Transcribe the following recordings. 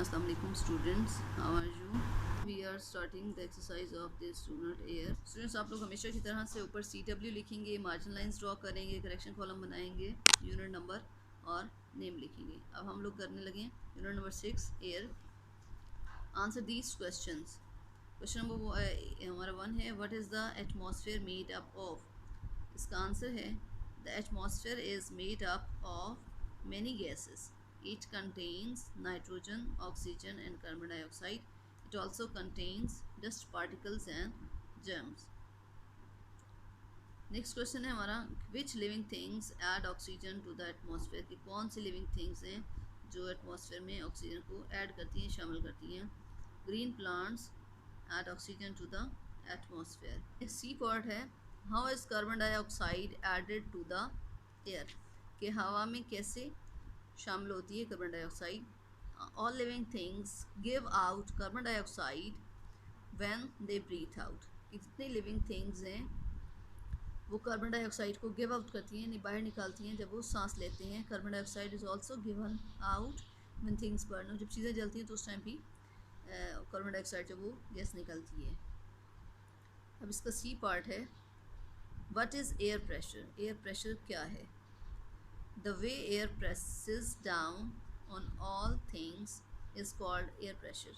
Assalamu alaikum students, how are you? We are starting the exercise of this do not air. Students, आप लोग हमेशा की तरह से ऊपर CW लिखेंगे, मार्जिन लाइंस ड्रॉ करेंगे, करेक्शन कॉलम बनाएंगे, यूनिट नंबर और नेम लिखेंगे। अब हम लोग करने लगे unit number 6 air. Answer these questions. Question number हमारा 1 है, what is the atmosphere made up of. इसका आंसर है the atmosphere is made up of many gases. It contains nitrogen, oxygen and carbon dioxide. It also contains dust particles and germs. Next question है हमारा, which living things add oxygen to the atmosphere. की कौन सी living things हैं जो atmosphere में oxygen को add करती हैं, शामिल करती हैं। Green plants add oxygen to the atmosphere. C part है, how is carbon dioxide added to the air. कि हवा में कैसे शामिल होती है carbon dioxide. All living things give out carbon dioxide when they breathe out. जितनी लिविंग थिंग्स हैं वो कार्बन डाइऑक्साइड को गिव आउट करती हैं, यानी बाहर निकालती हैं जब वो सांस लेते हैं। Carbon dioxide is also given out when things burn. जब चीज़ें जलती हैं तो उस टाइम भी कार्बन डाइऑक्साइड जब वो गैस निकलती है। अब इसका सी पार्ट है, what is air pressure. Air pressure क्या है। The way air presses down on all things is called air pressure.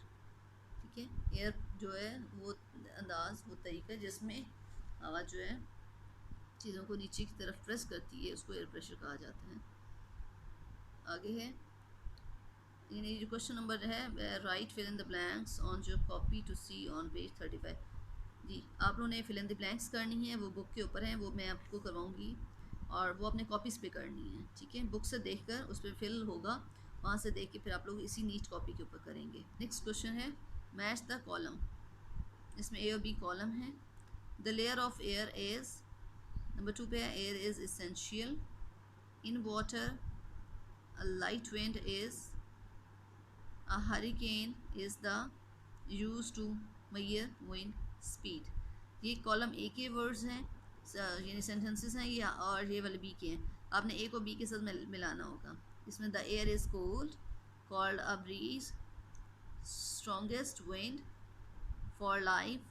ठीक है, एयर जो है वो अंदाज, वो तरीका जिसमें हवा जो है चीज़ों को नीचे की तरफ प्रेस करती है, उसको एयर प्रेशर कहा जाता है। आगे है, यानी जो क्वेश्चन नंबर है, write fill in the blanks on your copy to C on page 35। जी, आप लोगों ने फिल इन द ब्लैंक्स करनी है, वो बुक के ऊपर है, वो मैं आपको करवाऊँगी और वो अपने कॉपीज़ पे करनी है। ठीक है, बुक से देखकर उस पर फिल होगा, वहाँ से देख के फिर आप लोग इसी नीट कॉपी के ऊपर करेंगे। नेक्स्ट क्वेश्चन है, मैच द कॉलम। इसमें ए और बी कॉलम है। The layer of air is, number 2 पे है, air is essential in water, a light wind is, a hurricane is the use to measure wind speed. ये column A के words हैं, यानी sentences हैं ये, और ये वाले बी के हैं। आपने ए को बी के साथ मिलाना होगा। इसमें the air is cold, called a bridge, strongest wind, for life,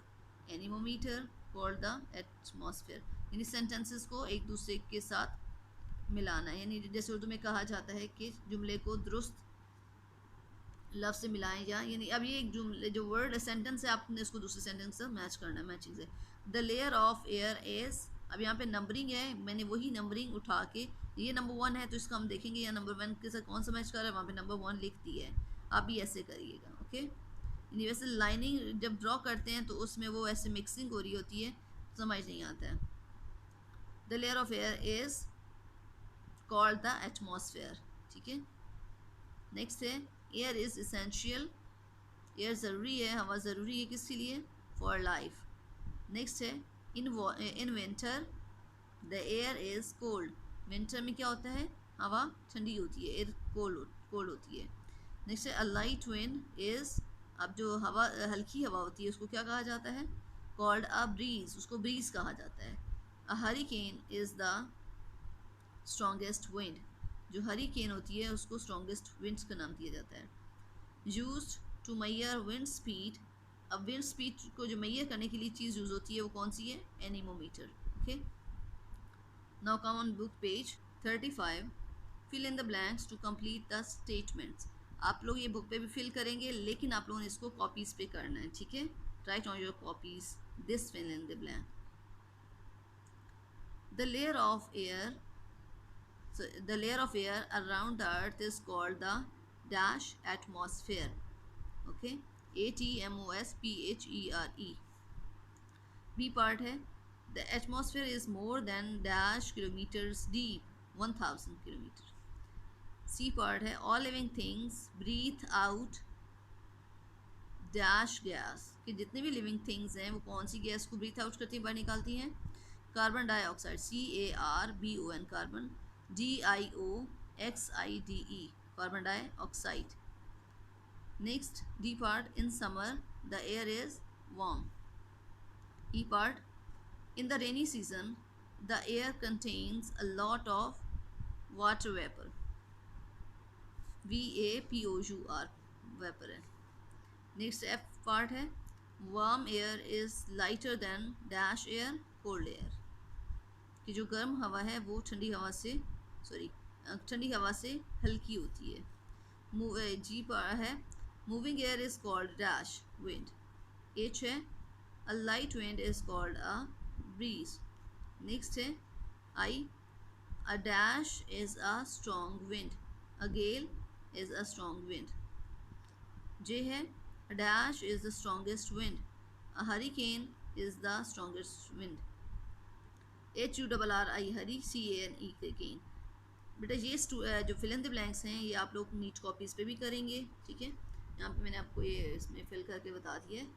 anemometer, called the atmosphere. यानी सेंटेंसेस को एक दूसरे के साथ मिलाना है, यानी जैसे उर्दू में कहा जाता है कि जुमले को दुरुस्त लफ्ज़ से मिलाएं, या यानी अब ये एक जुमले जो वर्ड सेंटेंस है आपने उसको दूसरे सेंटेंस से मैच करना है, मैचिंग से। The layer of air is, अब यहाँ पे नंबरिंग है, मैंने वही नंबरिंग उठा के, ये नंबर 1 है तो इसको हम देखेंगे या नंबर 1 के साथ कौन सा मैच कर रहा है, वहाँ पे नंबर 1 लिख दिया है। आप भी ऐसे करिएगा, ओके। यानी वैसे लाइनिंग जब ड्रॉ करते हैं तो उसमें वो ऐसे मिक्सिंग हो रही होती है, समझ नहीं आता है। The layer of air is called the atmosphere. ठीक है, नेक्स्ट है, एयर इज़ इसेंशियल, एयर ज़रूरी है, हवा ज़रूरी है किसके लिए, फॉर लाइफ। नेक्स्ट है, in winter the air is cold. Winter में क्या होता है, हवा ठंडी होती है, एयर कोल्ड होती है। नेक्स्ट है, अ लाइट विंड इज़, अब जो हवा हल्की हवा होती है उसको क्या कहा जाता है, कॉल्ड अ ब्रीज, उसको ब्रीज कहा जाता है। A hurricane is the strongest wind, जो हरिकेन होती है उसको स्ट्रॉन्गेस्ट विंड्स का नाम दिया जाता है। Used to measure wind speed, अब विंड स्पीड को जो मेजर करने के लिए चीज़ यूज़ होती है वो कौन सी है, anemometer. Okay, now come on book page 35, fill in the blanks to complete the statements. आप लोग ये बुक पे भी फिल करेंगे, लेकिन आप लोगों ने इसको कॉपीज़ पे करना है। ठीक है, write on your copies this fill in the blank. The layer of air, so the layer of air around the earth is called the dash atmosphere. Okay, ATMOSPHERE. B part है, the atmosphere is more than dash kilometers deep, 1000 kilometer. C part है, all living things breathe out dash gas, कि जितने भी living things हैं वो कौन सी gas को breathe out करती हैं, बाहर निकालती हैं, carbon dioxide, CARBON, carbon, DIOXIDE, carbon dioxide. Next D part, in summer the air is warm. E part, in the rainy season the air contains a lot of water vapor, VAPOUR. Vapour है। Next F part है, warm air is lighter then dash air cold air, कि जो गर्म हवा है वो ठंडी हवा से ठंडी हवा से हल्की होती है। जी पार्ट है, moving air is called dash wind. H है, a light wind is called a breeze. Next है I, a dash is a strong wind, a gale is a strong wind. J है, a dash is the strongest wind, a hurricane is the strongest wind. HURRI Hari, CANE केन। बेटा ये जो fill in the blanks हैं ये आप लोग NEET copies पे भी करेंगे, ठीक है। यहाँ पे मैंने आपको ये इसमें फिल करके बता दिया है,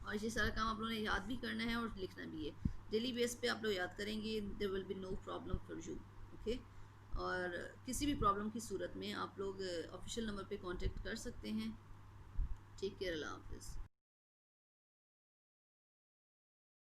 और ये सारा काम आप लोगों ने याद भी करना है और लिखना भी है। डेली बेस पे आप लोग याद करेंगे, there will be no problem for you, okay. और किसी भी प्रॉब्लम की सूरत में आप लोग ऑफिशियल नंबर पे कांटेक्ट कर सकते हैं। टेक केयर, अल्लाह हाफिज़।